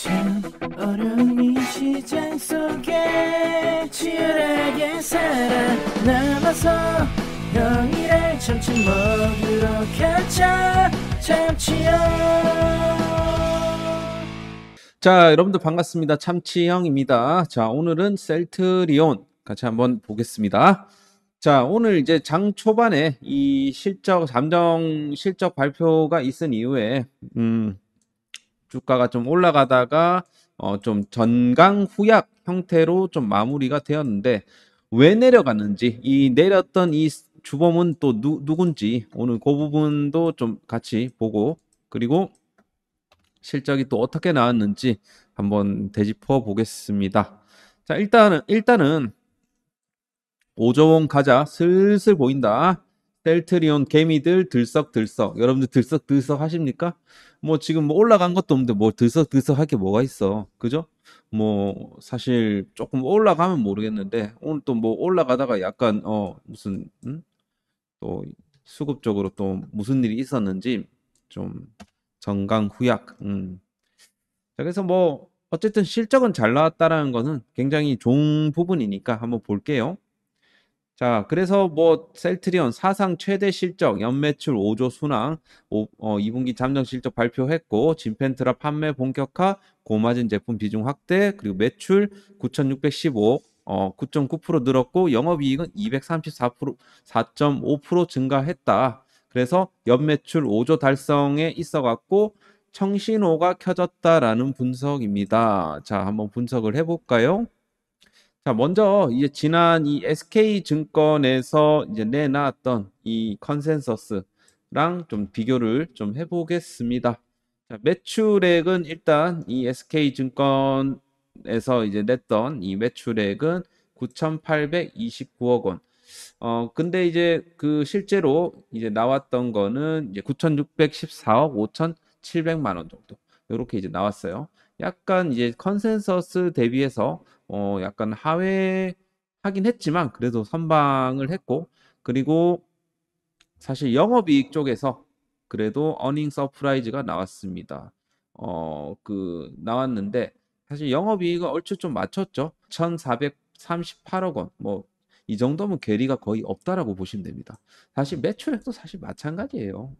참 어려운 이 시장 속에 치열하게 살아남아서 형이랑 참치 먹으러 가자. 참치형. 자, 여러분들 반갑습니다. 참치형입니다. 자, 오늘은 셀트리온 같이 한번 보겠습니다. 자, 오늘 이제 장 초반에 이 잠정 실적 발표가 있은 이후에 주가가 좀 올라가다가 좀 전강 후약 형태로 좀 마무리가 되었는데, 왜 내려갔는지, 이 내렸던 이 주범은 또 누군지 오늘 그 부분도 좀 같이 보고, 그리고 실적이 또 어떻게 나왔는지 한번 되짚어 보겠습니다. 자, 일단은 5조 원 가자. 슬슬 보인다. 셀트리온 개미들 들썩들썩. 여러분들 들썩들썩 하십니까? 뭐 지금 뭐 올라간 것도 없는데 뭐 들썩들썩 할 게 뭐가 있어. 그죠? 뭐 사실 조금 올라가면 모르겠는데 오늘 또 뭐 올라가다가 약간 무슨 또 수급적으로 또 무슨 일이 있었는지 좀 정강후약. 자, 그래서 뭐 어쨌든 실적은 잘 나왔다라는 거는 굉장히 좋은 부분이니까 한번 볼게요. 자, 그래서 뭐 셀트리온 사상 최대 실적, 연매출 5조 순항, 2분기 잠정 실적 발표했고, 진펜트라 판매 본격화, 고마진 제품 비중 확대, 그리고 매출 9,615억, 9.9% 늘었고, 영업이익은 4.5% 증가했다. 그래서 연매출 5조 달성에 있어갖고 청신호가 켜졌다라는 분석입니다. 자, 한번 분석을 해볼까요? 자, 먼저 이제 지난 이 SK증권에서 이제 내놨던 이 컨센서스랑 좀 비교를 좀 해보겠습니다. 자, 매출액은 일단 이 SK증권에서 이제 냈던 이 매출액은 9,829억 원. 근데 이제 그 실제로 이제 나왔던 거는 이제 9,614억 5,700만 원 정도. 이렇게 이제 나왔어요. 약간 이제 컨센서스 대비해서 약간 하회하긴 했지만 그래도 선방을 했고, 그리고 사실 영업이익 쪽에서 그래도 어닝 서프라이즈가 나왔습니다. 나왔는데 사실 영업이익은 얼추 좀 맞췄죠. 1,438억 원. 뭐 이 정도면 괴리가 거의 없다라고 보시면 됩니다. 사실 매출액도 사실 마찬가지예요.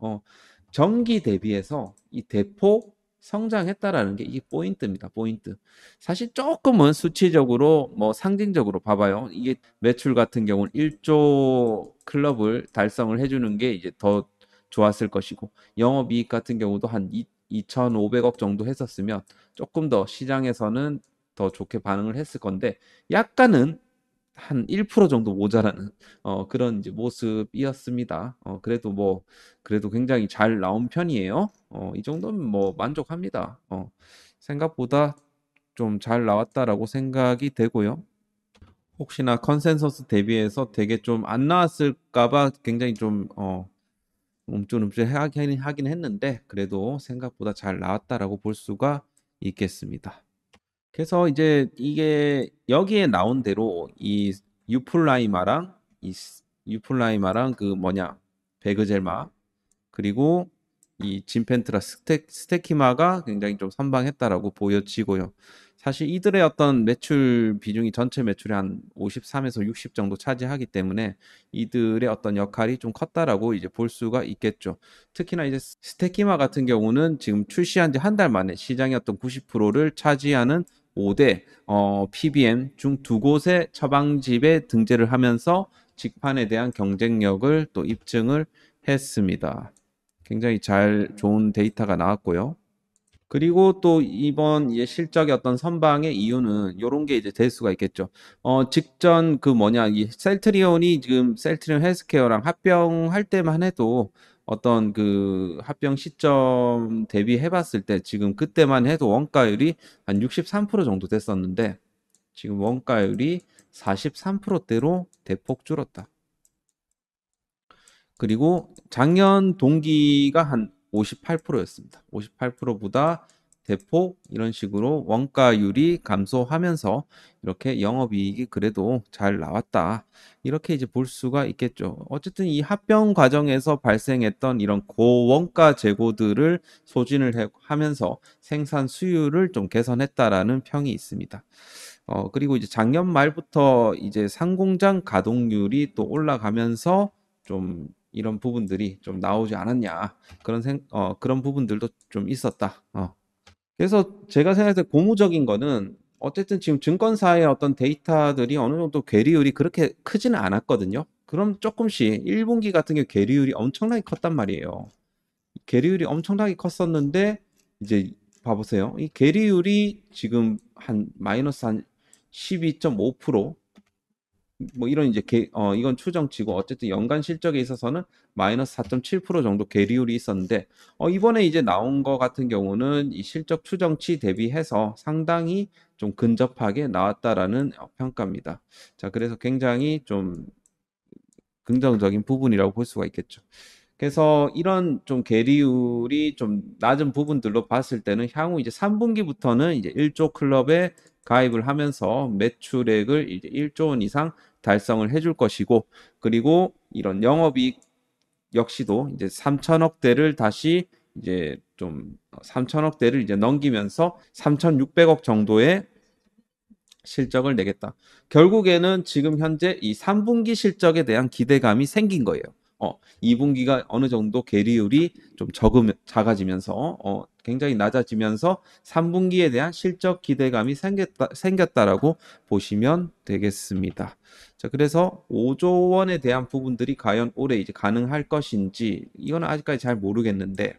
전기 대비해서 이 대폭 성장했다라는 게 이게 포인트입니다. 포인트. 사실 조금은 수치적으로 뭐 상징적으로 봐봐요. 이게 매출 같은 경우는 1조 클럽을 달성을 해주는 게 이제 더 좋았을 것이고, 영업이익 같은 경우도 한 2,500억 정도 했었으면 조금 더 시장에서는 더 좋게 반응을 했을 건데, 약간은 한 1% 정도 모자라는 그런 이제 모습이었습니다. 그래도 굉장히 잘 나온 편이에요. 이 정도면 뭐 만족합니다. 생각보다 좀 잘 나왔다라고 생각이 되고요. 혹시나 컨센서스 대비해서 되게 좀 안 나왔을까봐 굉장히 좀 움찔움찔 하긴 했는데, 그래도 생각보다 잘 나왔다라고 볼 수가 있겠습니다. 그래서 이제 이게 여기에 나온 대로 이 유플라이마랑 유플라이마랑 그 뭐냐 베그젤마, 그리고 이 진펜트라 스테키마가 굉장히 좀 선방했다라고 보여지고요. 사실 이들의 어떤 매출 비중이 전체 매출의 한 53에서 60 정도 차지하기 때문에 이들의 어떤 역할이 좀 컸다라고 이제 볼 수가 있겠죠. 특히나 이제 스테키마 같은 경우는 지금 출시한 지 한 달 만에 시장의 어떤 90%를 차지하는 5대 PBM 중 두 곳의 처방집에 등재를 하면서 직판에 대한 경쟁력을 또 입증을 했습니다. 굉장히 좋은 데이터가 나왔고요. 그리고 또 이번 실적의 어떤 선방의 이유는 이런 게 이제 될 수가 있겠죠. 직전 그 뭐냐, 이 셀트리온이 지금 셀트리온 헬스케어랑 합병할 때만 해도 어떤 그 합병 시점 대비해 봤을 때 지금 그때만 해도 원가율이 한 63% 정도 됐었는데 지금 원가율이 43%대로 대폭 줄었다. 그리고 작년 동기가 한 58%였습니다. 58%보다 대폭 이런 식으로 원가율이 감소하면서 이렇게 영업이익이 그래도 잘 나왔다. 이렇게 이제 볼 수가 있겠죠. 어쨌든 이 합병 과정에서 발생했던 이런 고원가 재고들을 소진을 하면서 생산 수율을 좀 개선했다라는 평이 있습니다. 그리고 이제 작년 말부터 이제 상공장 가동률이 또 올라가면서 좀 이런 부분들이 좀 나오지 않았냐. 그런 부분들도 좀 있었다. 그래서 제가 생각할 때 고무적인 거는 어쨌든 지금 증권사의 어떤 데이터들이 어느 정도 괴리율이 그렇게 크지는 않았거든요. 그럼 조금씩 1분기 같은 경우 괴리율이 엄청나게 컸단 말이에요. 괴리율이 엄청나게 컸었는데 이제 봐보세요. 이 괴리율이 지금 한 마이너스 한 12.5%, 뭐 이런 이제 이건 추정치고 어쨌든 연간 실적에 있어서는 마이너스 4.7% 정도 괴리율이 있었는데 이번에 이제 나온 거 같은 경우는 이 실적 추정치 대비해서 상당히 좀 근접하게 나왔다라는 평가입니다. 자, 그래서 굉장히 좀 긍정적인 부분이라고 볼 수가 있겠죠. 그래서 이런 좀 괴리율이 좀 낮은 부분들로 봤을 때는 향후 이제 3분기부터는 이제 1조 클럽에 가입을 하면서 매출액을 이제 1조 원 이상 달성을 해줄 것이고, 그리고 이런 영업이익 역시도 이제 3천억대를 다시 이제 좀 3천억대를 이제 넘기면서 3,600억 정도의 실적을 내겠다. 결국에는 지금 현재 이 3분기 실적에 대한 기대감이 생긴 거예요. 2분기가 어느 정도 괴리율이 좀 작아지면서 굉장히 낮아지면서 3분기에 대한 실적 기대감이 생겼다라고 보시면 되겠습니다. 자, 그래서 5조 원에 대한 부분들이 과연 올해 이제 가능할 것인지 이거는 아직까지 잘 모르겠는데,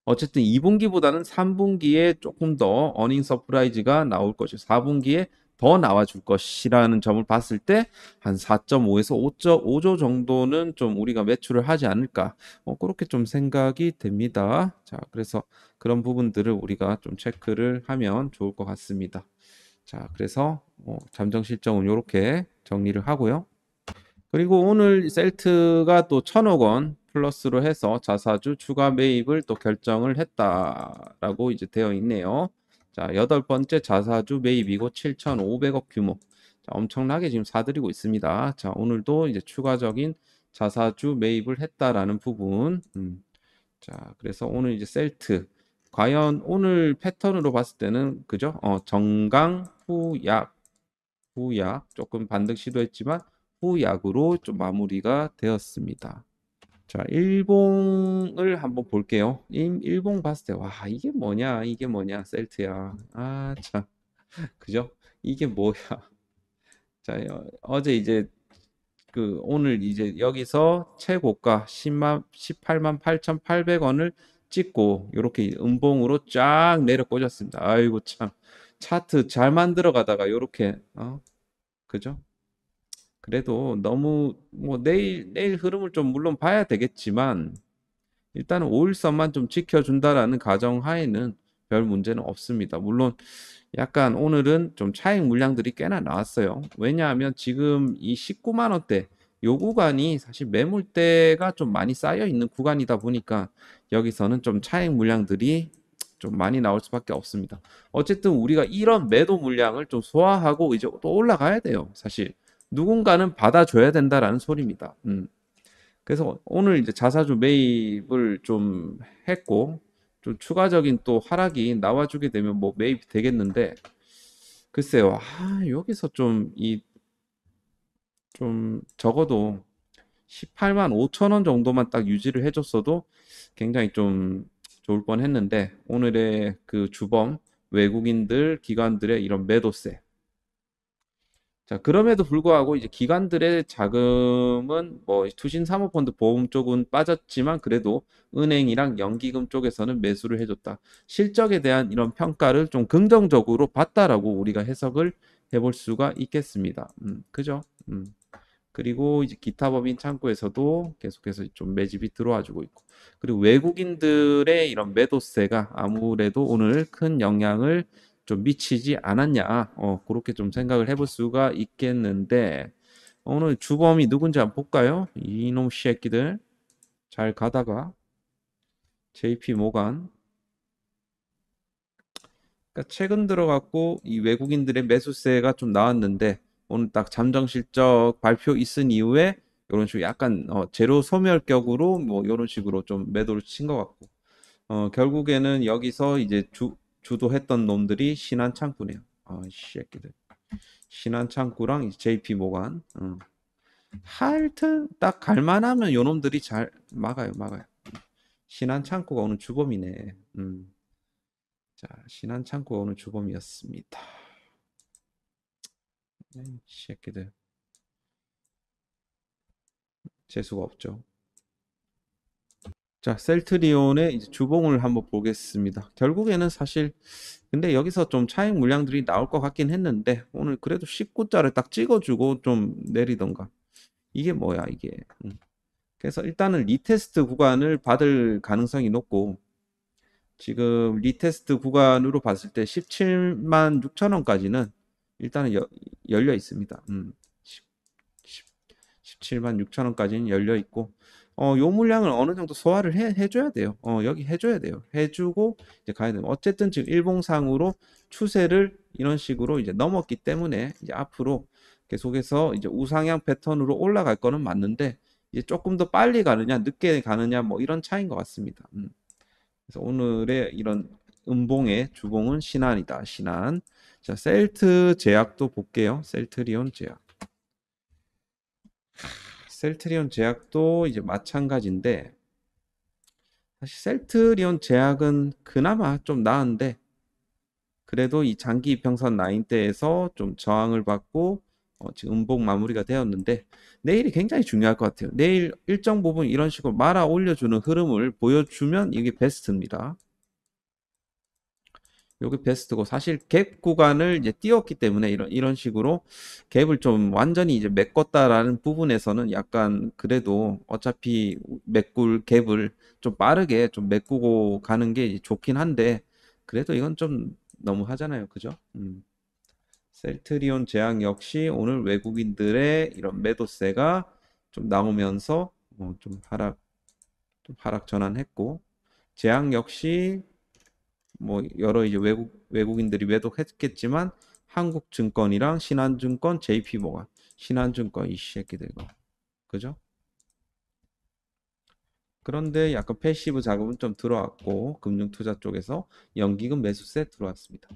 어쨌든 2분기보다는 3분기에 조금 더 어닝 서프라이즈가 나올 것이고 4분기에 더 나와줄 것이라는 점을 봤을 때 한 4.5에서 5조 정도는 좀 우리가 매출을 하지 않을까, 그렇게 좀 생각이 됩니다. 자, 그래서 그런 부분들을 우리가 좀 체크를 하면 좋을 것 같습니다. 자, 그래서 잠정 실적은 이렇게 정리를 하고요. 그리고 오늘 셀트가 또 1,000억 원 플러스로 해서 자사주 추가 매입을 또 결정을 했다라고 이제 되어 있네요. 자, 8번째 자사주 매입이고 7,500억 규모. 자, 엄청나게 지금 사들이고 있습니다. 자, 오늘도 이제 추가적인 자사주 매입을 했다라는 부분. 자, 그래서 오늘 이제 셀트. 과연 오늘 패턴으로 봤을 때는 그죠? 정강 후약 조금 반등 시도했지만 후약으로 좀 마무리가 되었습니다. 자, 일봉을 한번 볼게요. 일봉 봤을 때, 와, 이게 뭐냐, 셀트야. 아, 참, 그죠? 이게 뭐야. 자, 어제 이제 오늘 이제 여기서 최고가 18만 8,800원을 찍고, 이렇게 음봉으로 쫙 내려 꽂았습니다. 아이고, 참. 차트 잘 만들어 가다가, 이렇게, 그죠? 그래도 너무 뭐 내일 흐름을 좀 물론 봐야 되겠지만 일단은 5일선만 좀 지켜준다라는 가정하에는 별 문제는 없습니다. 물론 약간 오늘은 좀 차익 물량들이 꽤나 나왔어요. 왜냐하면 지금 이 19만 원대 요 구간이 사실 매물대가 좀 많이 쌓여 있는 구간이다 보니까 여기서는 좀 차익 물량들이 좀 많이 나올 수밖에 없습니다. 어쨌든 우리가 이런 매도 물량을 좀 소화하고 이제 또 올라가야 돼요. 사실 누군가는 받아줘야 된다라는 소리입니다. 그래서 오늘 이제 자사주 매입을 좀 했고 좀 추가적인 또 하락이 나와주게 되면 뭐 매입 되겠는데, 글쎄요. 여기서 좀 적어도 18만 5천 원 정도만 딱 유지를 해줬어도 굉장히 좀 좋을 뻔했는데, 오늘의 그 주범 외국인들 기관들의 이런 매도세. 자, 그럼에도 불구하고 이제 기관들의 자금은 뭐 투신사모펀드 보험 쪽은 빠졌지만 그래도 은행이랑 연기금 쪽에서는 매수를 해줬다. 실적에 대한 이런 평가를 좀 긍정적으로 봤다라고 우리가 해석을 해볼 수가 있겠습니다. 그죠? 그리고 이제 기타 법인 창구에서도 계속해서 좀 매집이 들어와 주고 있고, 그리고 외국인들의 이런 매도세가 아무래도 오늘 큰 영향을 좀 미치지 않았냐, 그렇게 좀 생각을 해볼 수가 있겠는데, 오늘 주범이 누군지 한번 볼까요? 이놈 새끼들 잘 가다가 JP 모간, 그러니까 최근 들어갖고 이 외국인들의 매수세가 좀 나왔는데 오늘 딱 잠정 실적 발표 있은 이후에 이런 식으로 약간 제로 소멸격으로 뭐 이런 식으로 좀 매도를 친 것 같고 결국에는 여기서 이제 주도했던 놈들이 신한창구네요. 이 새끼들. 신한창구랑 이제 JP 모간. 하여튼 딱 갈만하면 요 놈들이 잘 막아요, 막아요. 신한창구가 오늘 주범이네. 자, 신한창구가 오늘 주범이었습니다. 새끼들. 재수가 없죠. 자, 셀트리온의 이제 주봉을 한번 보겠습니다. 결국에는 사실 근데 여기서 좀 차익 물량들이 나올 것 같긴 했는데 오늘 그래도 19자를 딱 찍어주고 좀 내리던가. 이게 뭐야 이게. 그래서 일단은 리테스트 구간을 받을 가능성이 높고 지금 리테스트 구간으로 봤을 때 17만 6천 원까지는 일단은 열려 있습니다. 17만 6천 원까지는 열려 있고 요 물량을 어느 정도 소화를 해줘야 돼요. 여기 해줘야 돼요. 해주고 이제 가야 돼요. 어쨌든 지금 일봉상으로 추세를 이런 식으로 이제 넘었기 때문에 이제 앞으로 계속해서 이제 우상향 패턴으로 올라갈 거는 맞는데 이제 조금 더 빨리 가느냐 늦게 가느냐 뭐 이런 차이인 것 같습니다. 그래서 오늘의 이런 음봉의 주봉은 신한이다. 신한. 자, 셀트 제약도 볼게요. 셀트리온 제약. 셀트리온 제약도 이제 마찬가지인데 사실 셀트리온 제약은 그나마 좀 나은데 그래도 이 장기 이평선 라인대에서 좀 저항을 받고 지금 음봉 마무리가 되었는데 내일이 굉장히 중요할 것 같아요. 내일 일정 부분 이런 식으로 말아 올려주는 흐름을 보여주면 이게 베스트입니다. 요게 베스트고 사실 갭 구간을 이제 띄웠기 때문에 이런 식으로 갭을 좀 완전히 이제 메꿨다라는 부분에서는 약간 그래도 어차피 메꿀 갭을 좀 빠르게 좀 메꾸고 가는 게 이제 좋긴 한데 그래도 이건 좀 너무 하잖아요. 그죠? 셀트리온 제약 역시 오늘 외국인들의 이런 매도세가 좀 나오면서 좀 하락 전환했고 제약 역시 뭐 여러 이제 외국인들이 매도했겠지만 한국증권이랑 신한증권, JP모간, 신한증권 이 새끼들 거 그죠? 그런데 약간 패시브 자금은 좀 들어왔고 금융투자 쪽에서 연기금 매수세 들어왔습니다.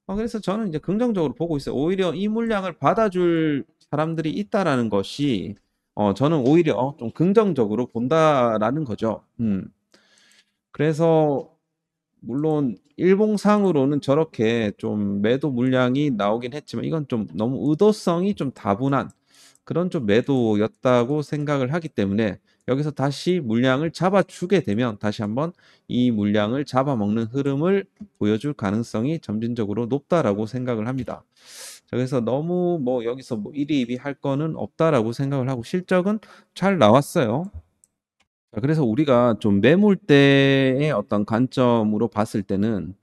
그래서 저는 이제 긍정적으로 보고 있어요. 오히려 이 물량을 받아줄 사람들이 있다라는 것이 저는 오히려 좀 긍정적으로 본다라는 거죠. 그래서 물론 일봉상으로는 저렇게 좀 매도 물량이 나오긴 했지만 이건 좀 너무 의도성이 좀 다분한 그런 좀 매도였다고 생각을 하기 때문에 여기서 다시 물량을 잡아주게 되면 다시 한번 이 물량을 잡아먹는 흐름을 보여줄 가능성이 점진적으로 높다라고 생각을 합니다. 그래서 너무 뭐 여기서 뭐 이리이리 할 거는 없다라고 생각을 하고 실적은 잘 나왔어요. 자, 그래서 우리가 좀 매물대의 어떤 관점으로 봤을 때는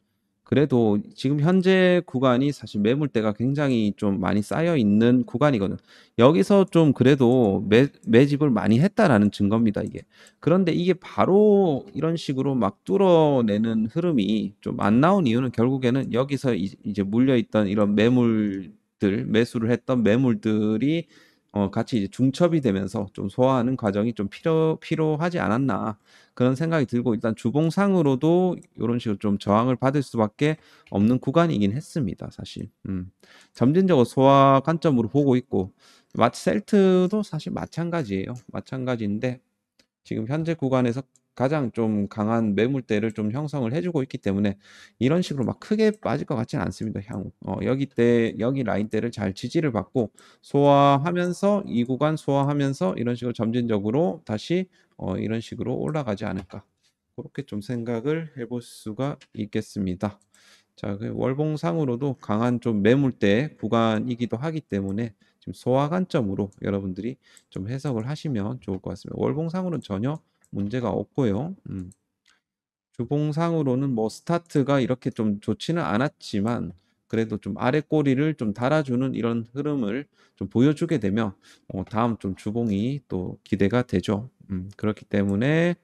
그래도 지금 현재 구간이 사실 매물대가 굉장히 좀 많이 쌓여 있는 구간이거든. 여기서 좀 그래도 매집을 많이 했다라는 증거입니다, 이게. 그런데 이게 바로 이런 식으로 막 뚫어내는 흐름이 좀 안 나온 이유는 결국에는 여기서 이제 물려있던 이런 매수를 했던 매물들이 같이 이제 중첩이 되면서 좀 소화하는 과정이 좀 필요하지 않았나 그런 생각이 들고 일단 주봉상으로도 이런 식으로 좀 저항을 받을 수밖에 없는 구간이긴 했습니다, 사실. 점진적으로 소화 관점으로 보고 있고 마치 셀트도 사실 마찬가지예요. 마찬가지인데 지금 현재 구간에서 가장 좀 강한 매물대를 좀 형성을 해주고 있기 때문에 이런 식으로 막 크게 빠질 것 같지는 않습니다. 향후 여기 라인대를 잘 지지를 받고 소화하면서 이 구간 소화하면서 이런 식으로 점진적으로 다시 이런 식으로 올라가지 않을까 그렇게 좀 생각을 해볼 수가 있겠습니다. 자, 그 월봉상으로도 강한 좀 매물대 구간이기도 하기 때문에 지금 소화 관점으로 여러분들이 좀 해석을 하시면 좋을 것 같습니다. 월봉상으로는 전혀 문제가 없고요. 주봉상으로는 뭐 스타트가 이렇게 좀 좋지는 않았지만 그래도 좀 아래 꼬리를 좀 달아주는 이런 흐름을 좀 보여주게 되면 다음 좀 주봉이 또 기대가 되죠. 그렇기 때문에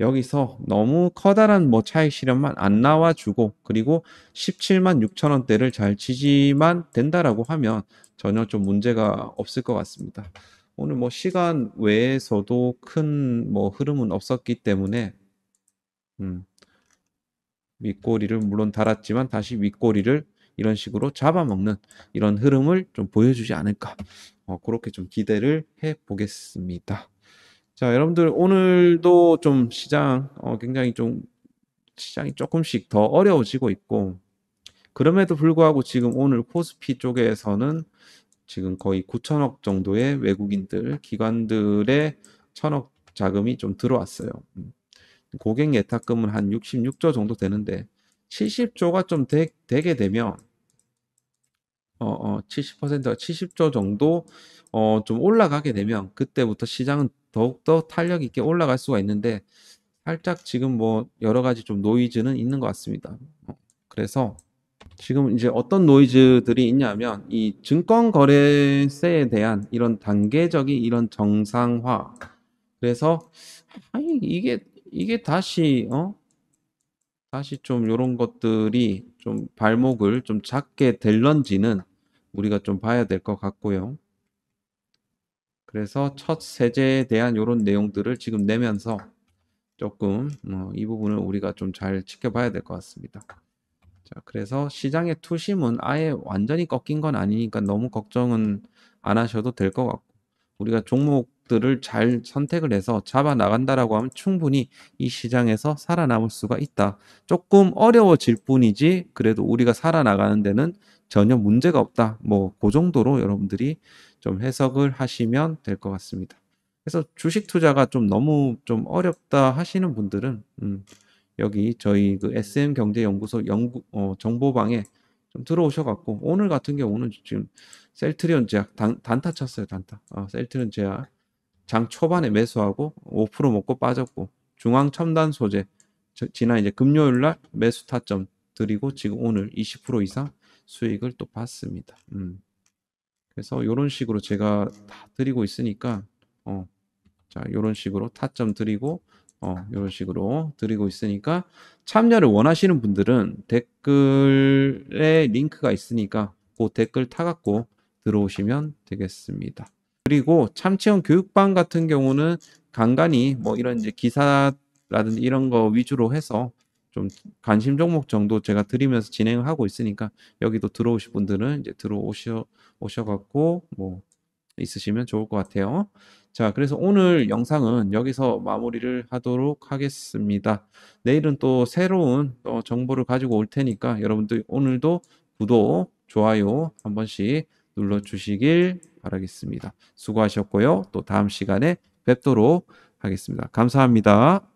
여기서 너무 커다란 뭐 차익 실현만 안 나와주고 그리고 17만 6천 원대를 잘 지지만 된다라고 하면 전혀 좀 문제가 없을 것 같습니다. 오늘 뭐 시간 외에서도 큰 뭐 흐름은 없었기 때문에 윗꼬리를 물론 달았지만 다시 윗꼬리를 이런 식으로 잡아먹는 이런 흐름을 좀 보여주지 않을까. 그렇게 좀 기대를 해 보겠습니다. 자, 여러분들 오늘도 좀 시장 굉장히 좀 시장이 조금씩 더 어려워지고 있고 그럼에도 불구하고 지금 오늘 코스피 쪽에서는 지금 거의 9천억 정도의 외국인들 기관들의 천억 자금이 좀 들어왔어요. 고객 예탁금은 한 66조 정도 되는데 70조가 좀 되게 되면 70%가 70조 정도 좀 올라가게 되면 그때부터 시장은 더욱더 탄력 있게 올라갈 수가 있는데 살짝 지금 뭐 여러 가지 좀 노이즈는 있는 것 같습니다. 그래서 지금 이제 어떤 노이즈들이 있냐면 이 증권거래세에 대한 이런 단계적인 이런 정상화. 그래서 아니 이게 다시 좀 요런 것들이 좀 발목을 좀 잡게 될런지는 우리가 좀 봐야 될 것 같고요. 그래서 첫 세제에 대한 요런 내용들을 지금 내면서 조금 이 부분을 우리가 좀 잘 지켜봐야 될 것 같습니다. 자, 그래서 시장의 투심은 아예 완전히 꺾인 건 아니니까 너무 걱정은 안 하셔도 될 것 같고 우리가 종목들을 잘 선택을 해서 잡아 나간다라고 하면 충분히 이 시장에서 살아남을 수가 있다. 조금 어려워질 뿐이지 그래도 우리가 살아나가는 데는 전혀 문제가 없다. 뭐 그 정도로 여러분들이 좀 해석을 하시면 될 것 같습니다. 그래서 주식 투자가 좀 너무 좀 어렵다 하시는 분들은 여기 저희 그 SM경제연구소 정보방에 좀 들어오셔갖고 오늘 같은 경우는 지금 셀트리온 제약 단타 쳤어요. 단타. 셀트리온 제약 장 초반에 매수하고 5% 먹고 빠졌고 중앙첨단 소재 지난 이제 금요일 날 매수 타점 드리고 지금 오늘 20% 이상 수익을 또 봤습니다. 그래서 이런 식으로 제가 다 드리고 있으니까 자, 이런 식으로 타점 드리고 이런 식으로 드리고 있으니까 참여를 원하시는 분들은 댓글에 링크가 있으니까 그 댓글 타갖고 들어오시면 되겠습니다. 그리고 참치형 교육방 같은 경우는 간간히 뭐 이런 이제 기사라든지 이런 거 위주로 해서 좀 관심 종목 정도 제가 드리면서 진행을 하고 있으니까 여기도 들어오실 분들은 이제 오셔갖고 뭐 있으시면 좋을 것 같아요. 자, 그래서 오늘 영상은 여기서 마무리를 하도록 하겠습니다. 내일은 또 새로운 정보를 가지고 올 테니까 여러분들 오늘도 구독, 좋아요 한 번씩 눌러주시길 바라겠습니다. 수고하셨고요. 또 다음 시간에 뵙도록 하겠습니다. 감사합니다.